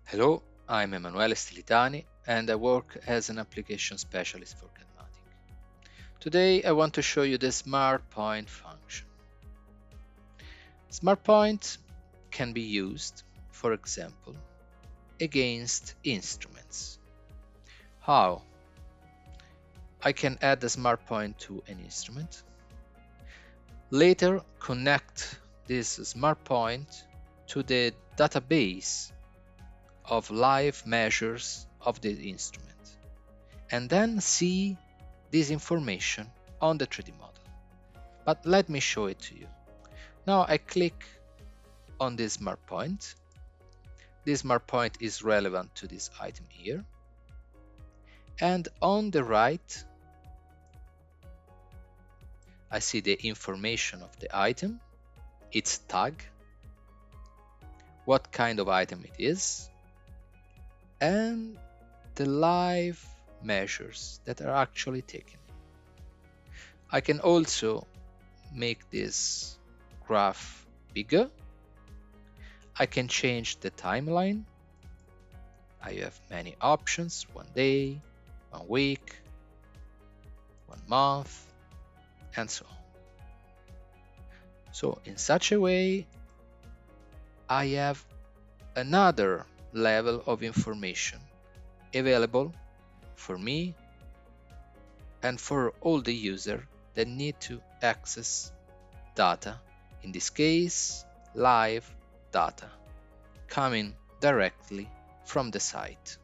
Hello, I'm Emanuele Stillitani and I work as an application specialist for Cadmatic. Today I want to show you the Smart Point function. Smart Point can be used, for example, against instruments. How? I can add a Smart Point to an instrument. Later connect this Smart Point to the database of live measures of the instrument, and then see this information on the 3D model. But let me show it to you. Now I click on this Smart Point. This Smart Point is relevant to this item here. And on the right, I see the information of the item, its tag, what kind of item it is, and the live measures that are actually taken. I can also make this graph bigger. I can change the timeline. I have many options: 1 day, 1 week, 1 month, and so on. So in such a way, I have another level of information available for me and for all the users that need to access data, in this case live data, coming directly from the site.